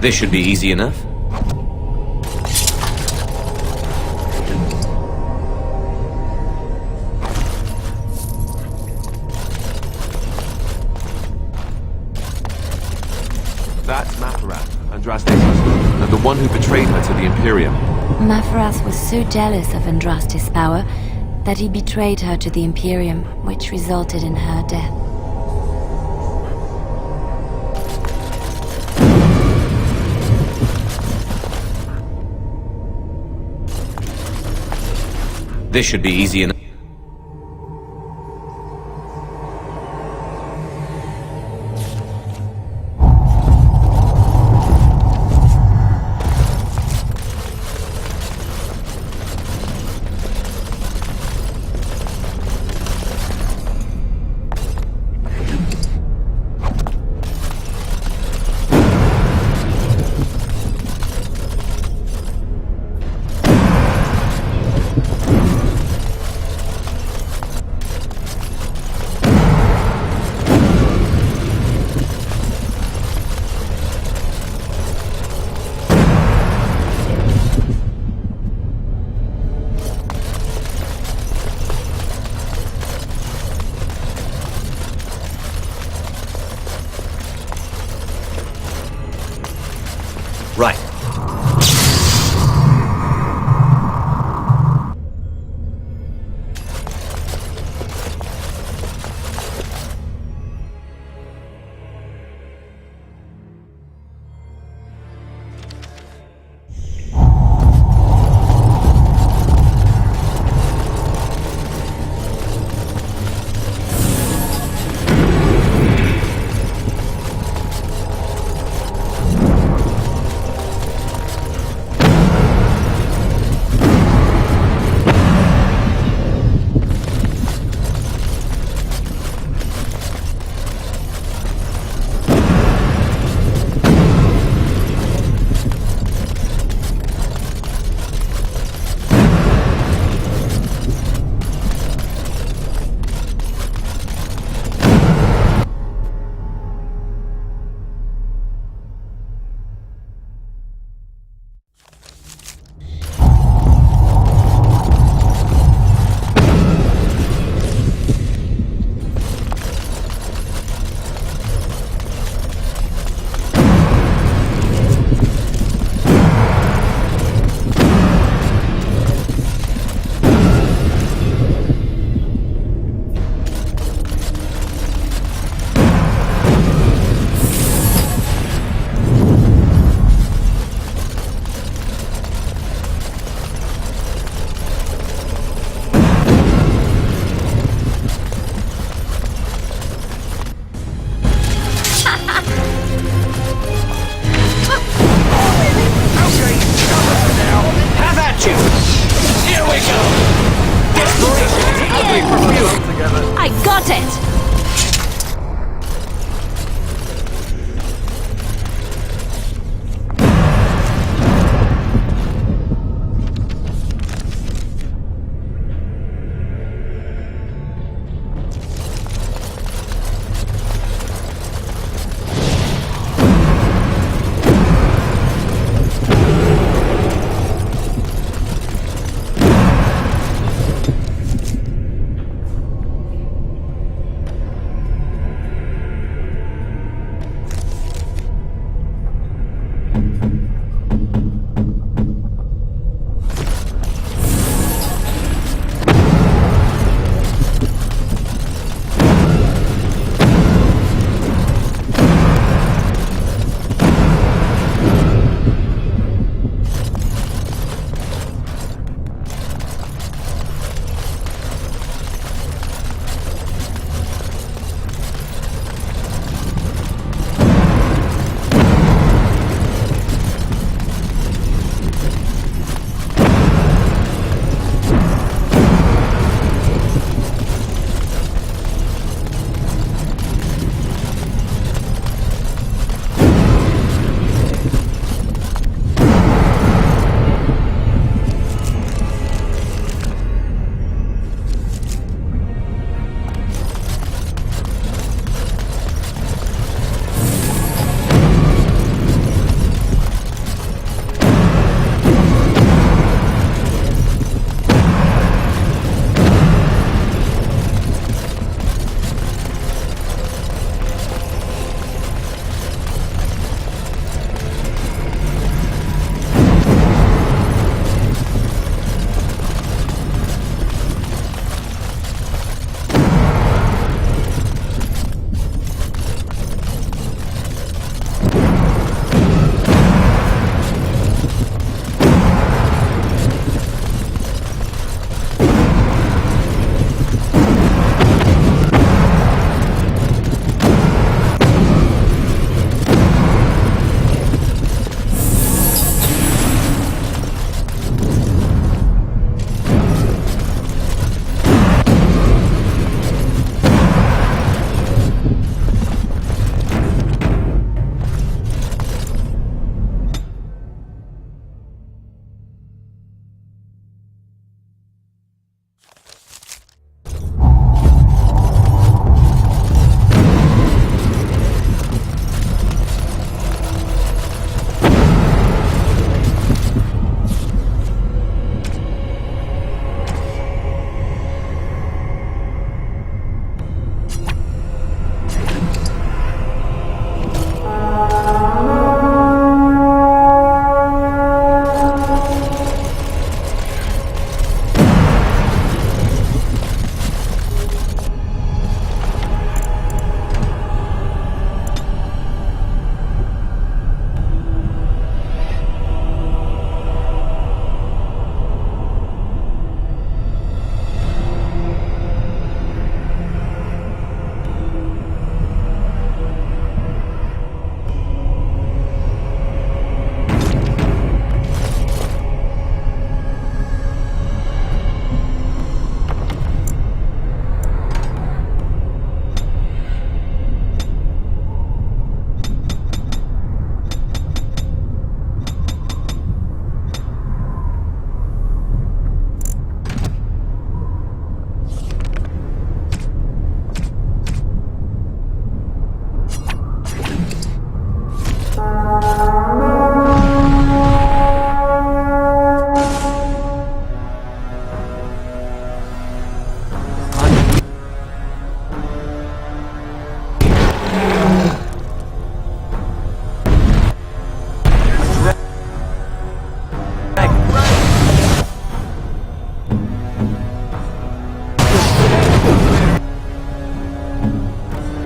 This should be easy enough. That's Mafarath, Andraste's husband, and the one who betrayed her to the Imperium. Mafarath was so jealous of Andraste's power that he betrayed her to the Imperium, which resulted in her death. This should be easy enough. Right. I got it!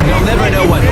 You'll never know what.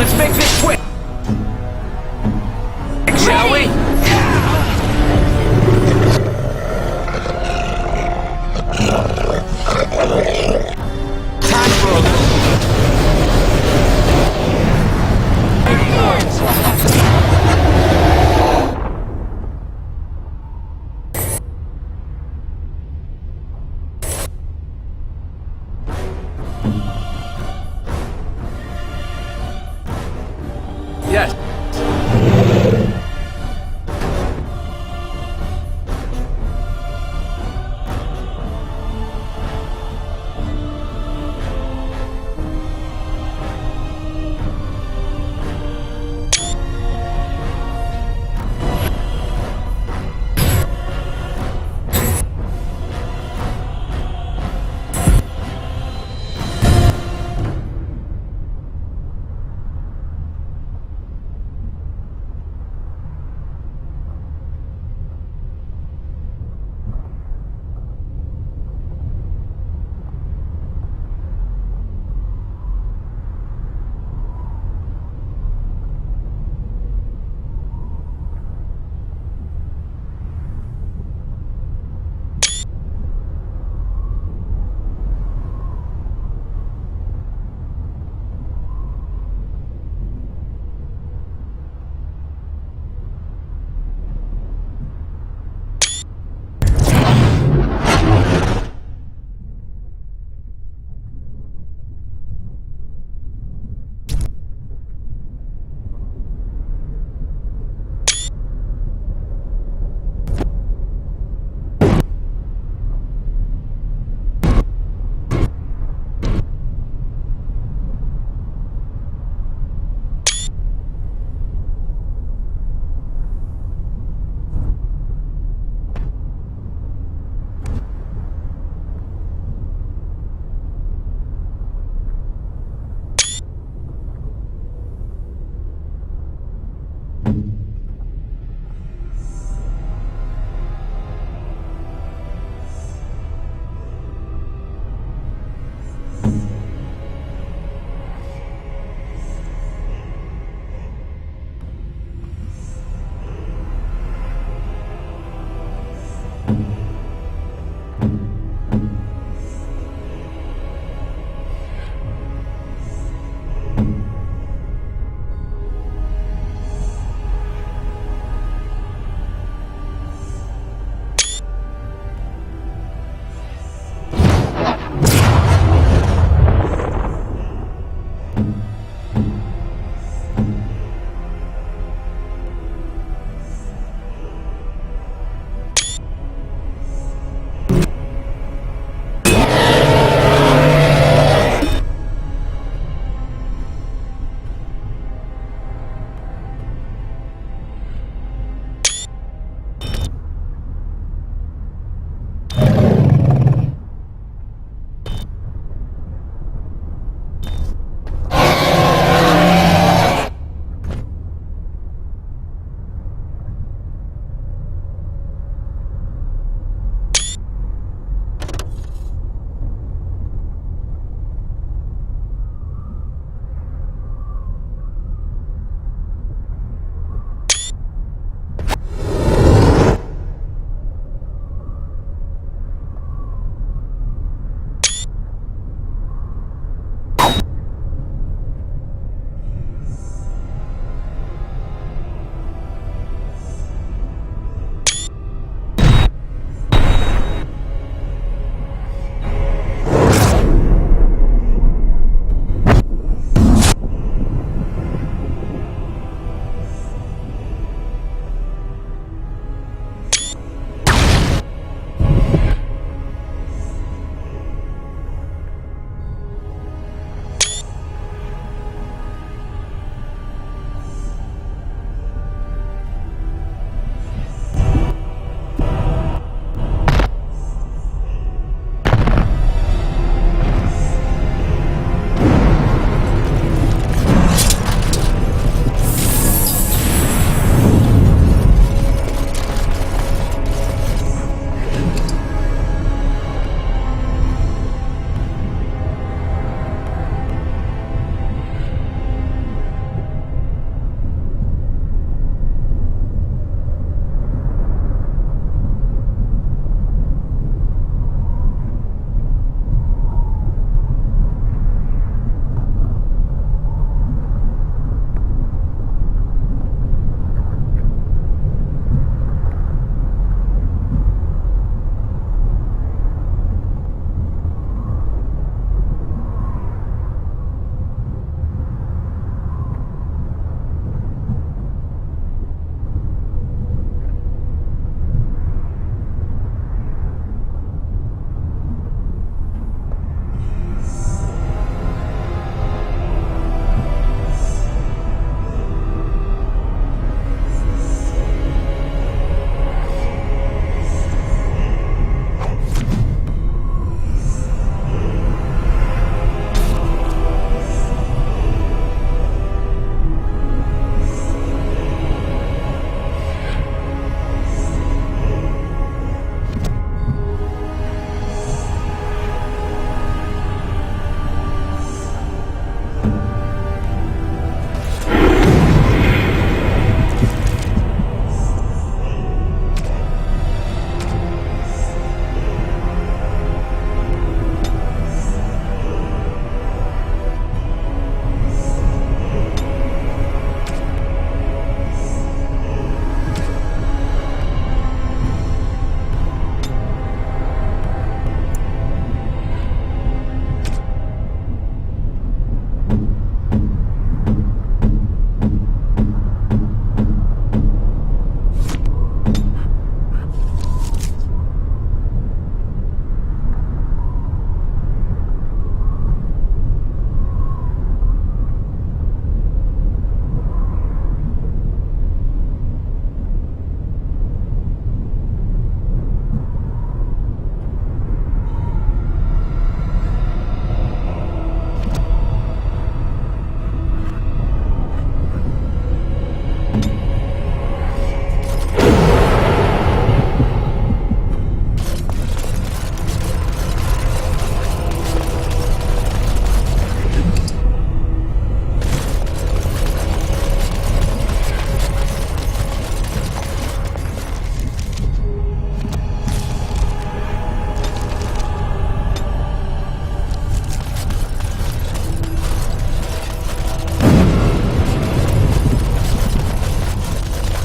Let's make this quick! Shall we? Time for a Yes.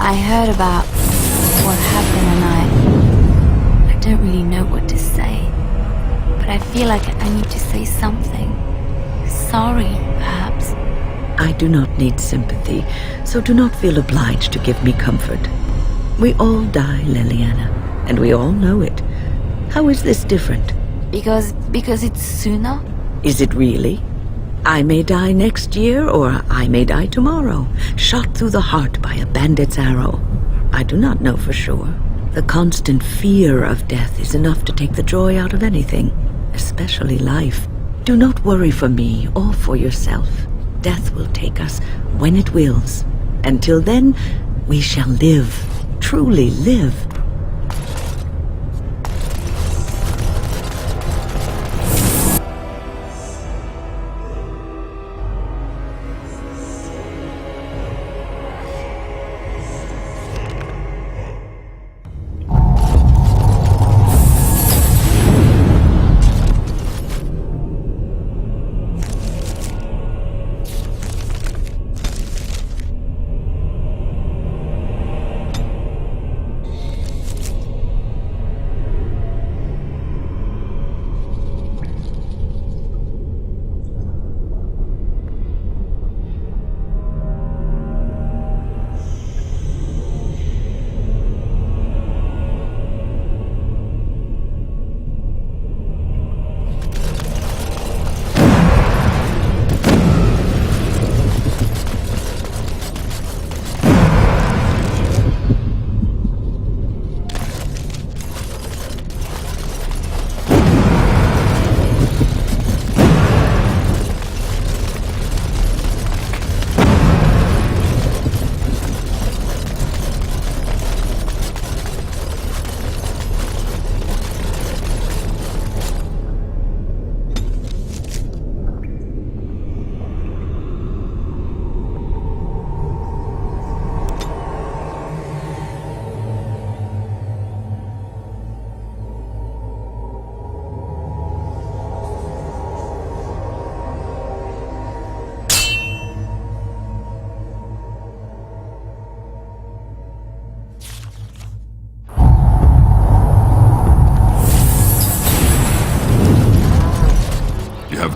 I heard about what happened and I don't really know what to say. But I feel like I need to say something. Sorry, perhaps. I do not need sympathy, so do not feel obliged to give me comfort. We all die, Liliana, and we all know it. How is this different? Because it's sooner? Is it really? I may die next year, or I may die tomorrow, shot through the heart by a bandit's arrow. I do not know for sure. The constant fear of death is enough to take the joy out of anything, especially life. Do not worry for me or for yourself. Death will take us when it wills. Until then, we shall live, truly live.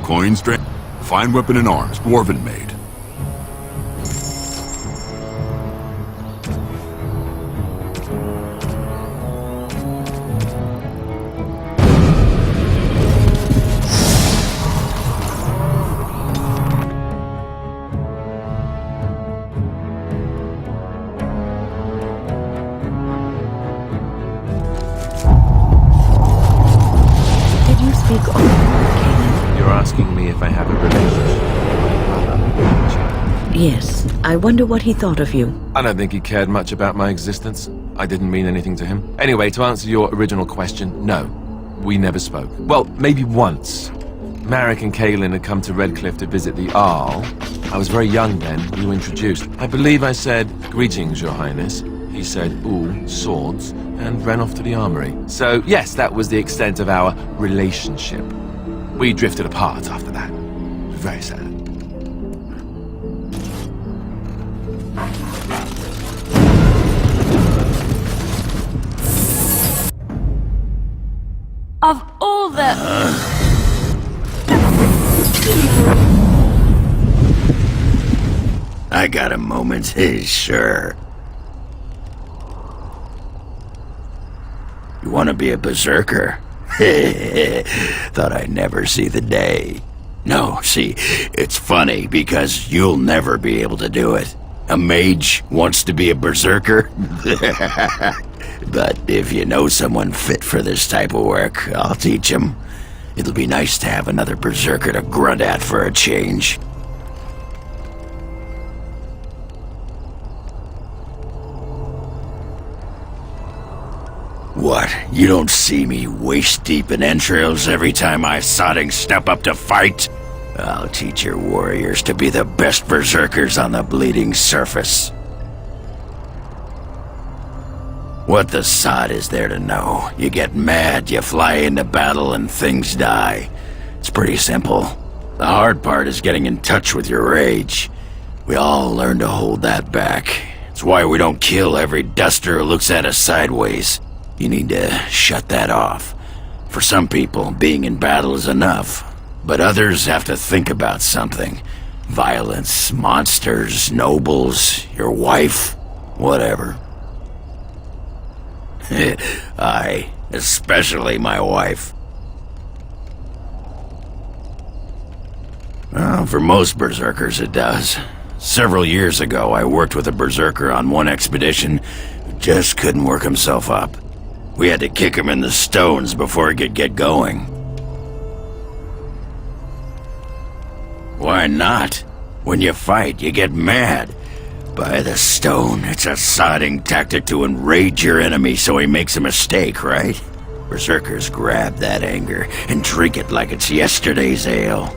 Coins, fine weapon and arms, dwarven made. Did you speak often, You're asking me if I have a relationship with my brother. Yes. I wonder what he thought of you. I don't think he cared much about my existence. I didn't mean anything to him. Anyway, to answer your original question, no. We never spoke. Well, maybe once. Marek and Kaelin had come to Redcliffe to visit the Arl. I was very young then. We were introduced. I believe I said, "Greetings, Your Highness." He said, "Ooh, swords," and ran off to the armory. So, yes, that was the extent of our relationship. We drifted apart after that. It was very sad. Of all the... I got a moment, sure. You want to be a berserker? Thought I'd never see the day. No, see, it's funny because you'll never be able to do it. A mage wants to be a berserker? But if you know someone fit for this type of work, I'll teach him. It'll be nice to have another berserker to grunt at for a change. What, you don't see me waist-deep in entrails every time I sodding step up to fight? I'll teach your warriors to be the best berserkers on the bleeding surface. What the sod is there to know? You get mad, you fly into battle, and things die. It's pretty simple. The hard part is getting in touch with your rage. We all learn to hold that back. It's It's why we don't kill every duster who looks at us sideways. You need to shut that off. For some people, being in battle is enough. But others have to think about something. Violence, monsters, nobles, your wife, whatever. Aye, especially my wife. Well, for most berserkers it does. Several years ago, I worked with a berserker on one expedition who just couldn't work himself up. We had to kick him in the stones before he could get going. Why not? When you fight, you get mad. By the stone, it's a sodding tactic to enrage your enemy so he makes a mistake, right? Berserkers grab that anger and drink it like it's yesterday's ale.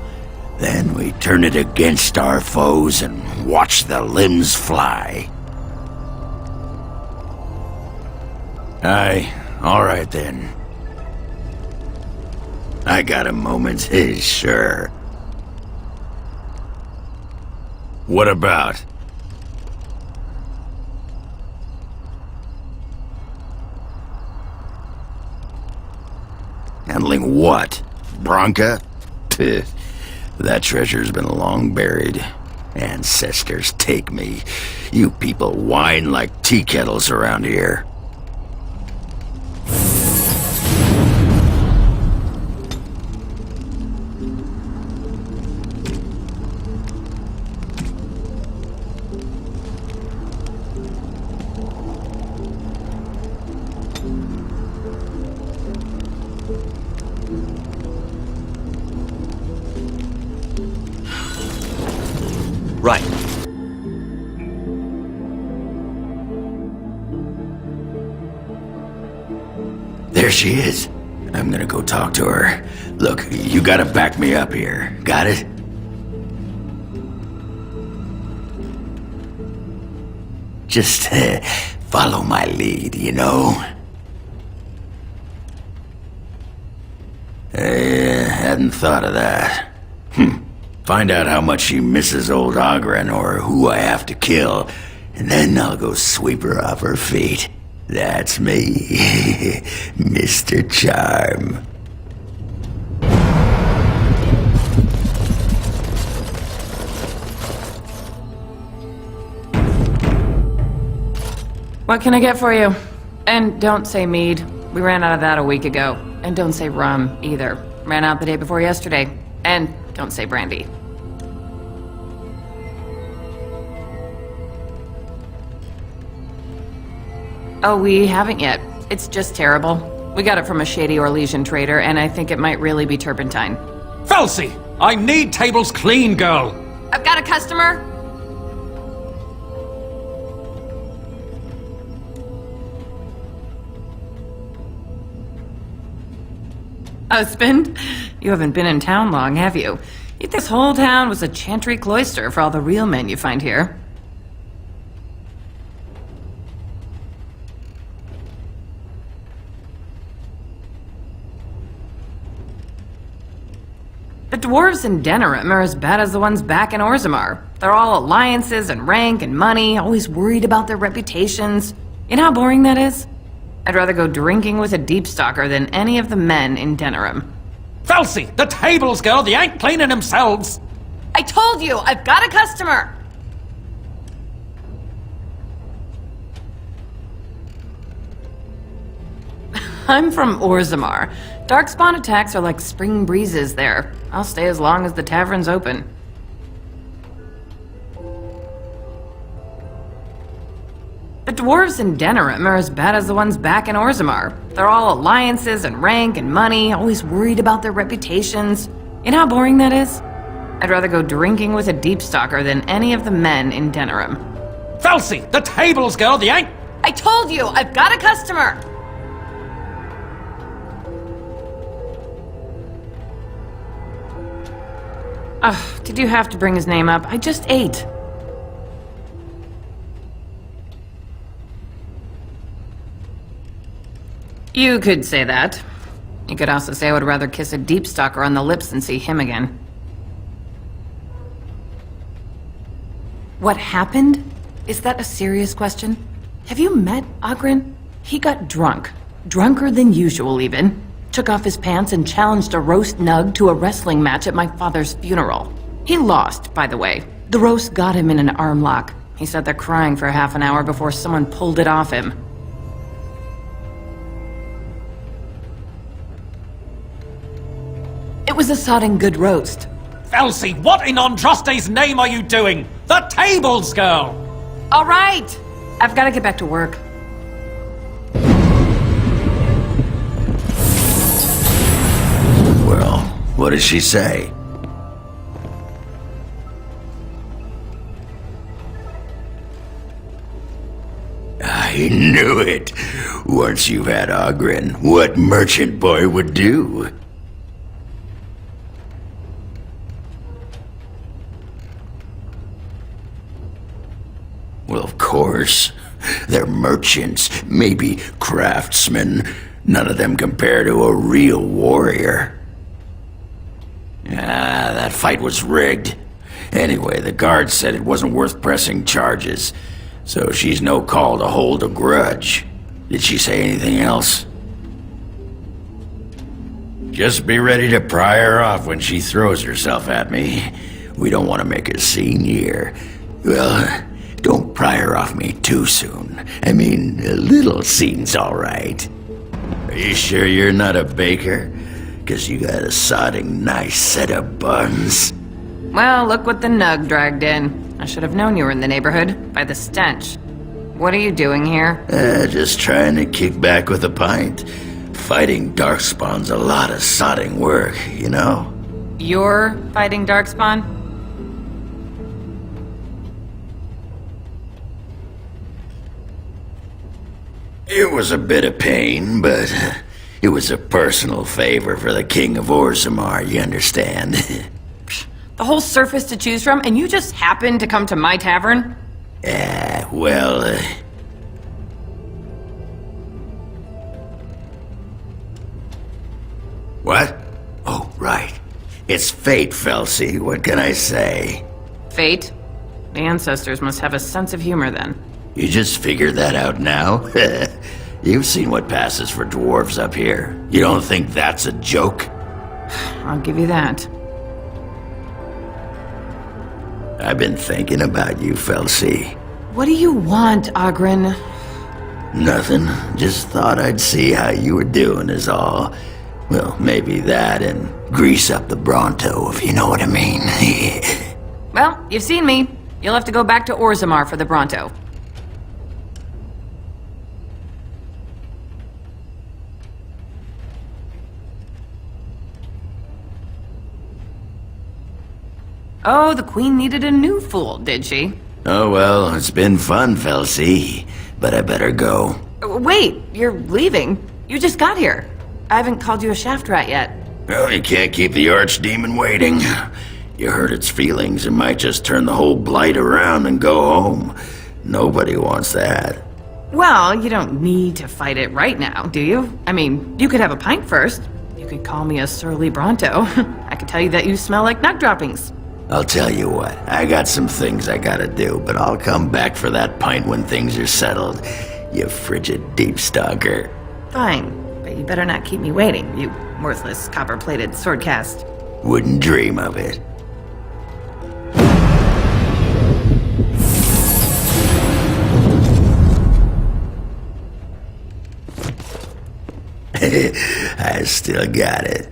Then we turn it against our foes and watch the limbs fly. Aye, alright then. I got a moment, sure. What about? Handling what? Bronca? Pfft. That treasure's been long buried. Ancestors take me. You people whine like tea kettles around here. Right. There she is. I'm gonna go talk to her. Look, you gotta back me up here. Got it? Just follow my lead, you know? Hadn't thought of that. Find out how much she misses old Ogren or who I have to kill, and then I'll go sweep her off her feet. That's me, Mr. Charm. What can I get for you? And don't say mead. We ran out of that a week ago. And don't say rum, either. Ran out the day before yesterday. And don't say brandy. Oh, we haven't yet. It's just terrible. We got it from a shady Orlesian trader, and I think it might really be turpentine. Felsi! I need tables clean, girl! I've got a customer! Husband? You haven't been in town long, have you? You'd think this whole town was a chantry cloister for all the real men you find here. The dwarves in Denerim are as bad as the ones back in Orzammar. They're all alliances and rank and money, always worried about their reputations. You know how boring that is? I'd rather go drinking with a deep stalker than any of the men in Denerim. Felsi! The tables, girl! They ain't cleaning themselves! I told you! I've got a customer! I'm from Orzammar. Darkspawn attacks are like spring breezes there. I'll stay as long as the tavern's open. The dwarves in Denerim are as bad as the ones back in Orzammar. They're all alliances and rank and money, always worried about their reputations. You know how boring that is? I'd rather go drinking with a deep stalker than any of the men in Denerim. Felsi! The tables, girl! They ain't... I told you! I've got a customer! Ugh, did you have to bring his name up? I just ate. You could say that. You could also say I would rather kiss a deep stalker on the lips than see him again. What happened? is that a serious question? Have you met Ogren? He got drunk. Drunker than usual, even. Took off his pants and challenged a roast nug to a wrestling match at my father's funeral. He lost, by the way. The roast got him in an arm lock. He sat there crying for half an hour before someone pulled it off him. It was a sodding good roast. Felsi, what in Andraste's name are you doing? The tables, girl! All right! I've got to get back to work. Well, what does she say? I knew it! Once you've had Ogren, what merchant boy would do? Well, of course. They're merchants, maybe craftsmen. None of them compare to a real warrior. That fight was rigged. Anyway, the guard said it wasn't worth pressing charges, so she's no call to hold a grudge. Did she say anything else? Just be ready to pry her off when she throws herself at me. We don't want to make a scene here. Well, don't pry her off me too soon. I mean, a little scene's all right. Are you sure you're not a baker? 'Cause you got a sodding nice set of buns. Well, look what the nug dragged in. I should have known you were in the neighborhood, by the stench. What are you doing here? Just trying to kick back with a pint. Fighting Darkspawn's a lot of sodding work, you know? You're fighting Darkspawn? It was a bit of pain, but it was a personal favor for the King of Orzammar, you understand? The whole surface to choose from, and you just happened to come to my tavern? Well, What? Oh, right. It's fate, Felsi. What can I say? Fate? The ancestors must have a sense of humor then. You just figured that out now? You've seen what passes for dwarves up here. You don't think that's a joke? I'll give you that. I've been thinking about you, Felsi. What do you want, Ogren? Nothing. Just thought I'd see how you were doing is all. Well, maybe that and grease up the Bronto, if you know what I mean. Well, you've seen me. You'll have to go back to Orzammar for the Bronto. Oh, the Queen needed a new fool, did she? Oh well, it's been fun, Felsi. But I better go. Wait, you're leaving? You just got here. I haven't called you a shaft rat yet. Well, you can't keep the archdemon waiting. You hurt its feelings, it might just turn the whole blight around and go home. Nobody wants that. Well, you don't need to fight it right now, do you? I mean, you could have a pint first. You could call me a surly Bronto. I could tell you that you smell like nug droppings. I'll tell you what, I got some things I gotta do, but I'll come back for that pint when things are settled. You frigid deep stalker. Fine, but you better not keep me waiting, you worthless copper-plated swordcast. Wouldn't dream of it. I still got it.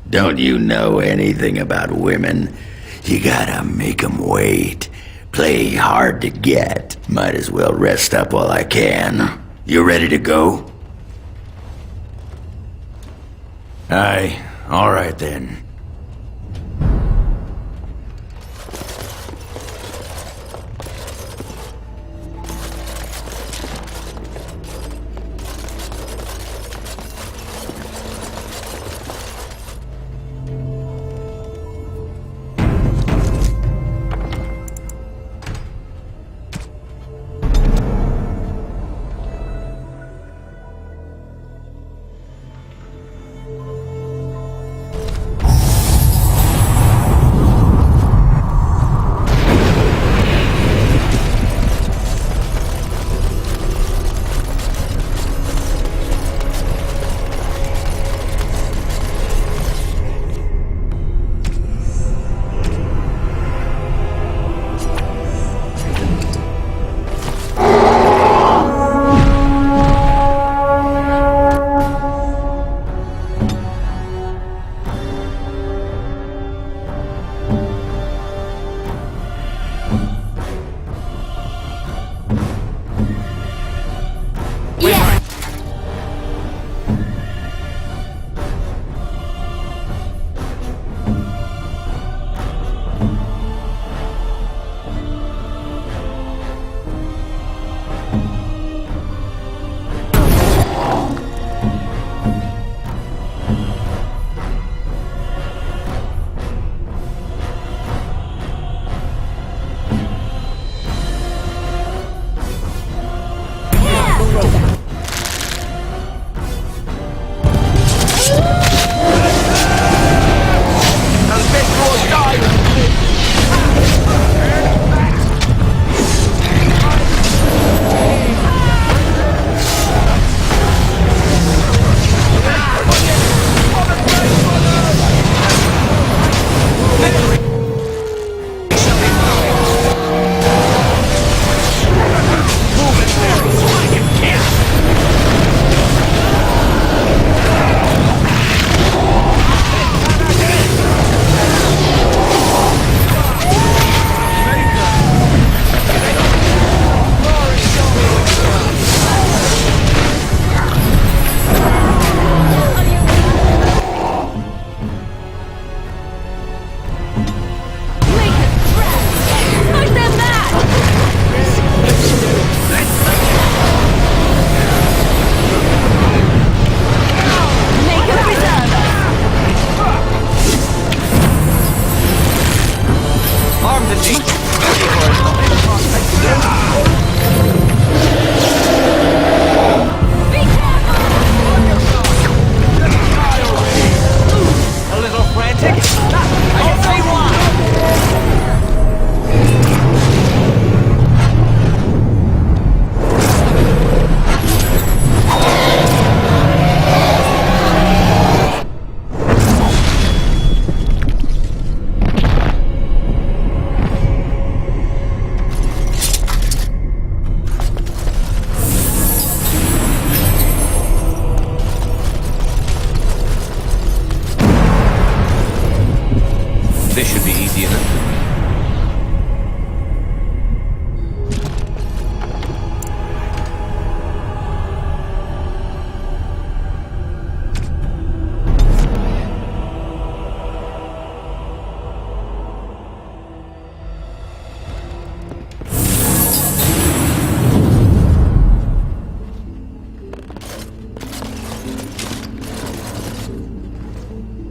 Don't you know anything about women? You gotta make 'em wait. Play hard to get. Might as well rest up while I can. You ready to go? Aye, all right then. This should be easy enough.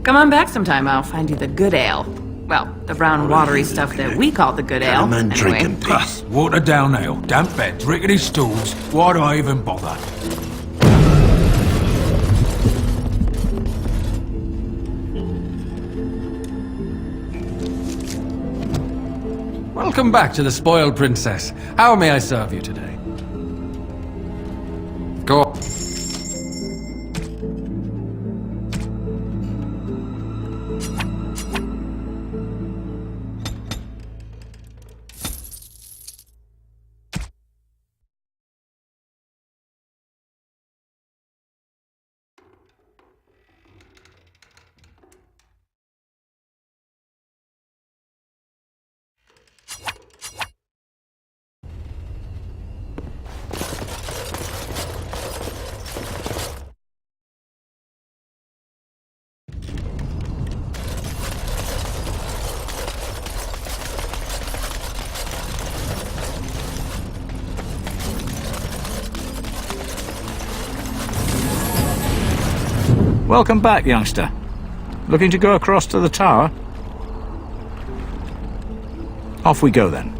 Come on back sometime, I'll find you the good ale. Well, the brown watery stuff that we call the good ale. Come and drink Anyway. in peace. Watered down ale, damp beds, rickety stools. Why do I even bother? Welcome back to the Spoiled Princess. How may I serve you today? Go on. Welcome back, youngster. Looking to go across to the tower? Off we go then.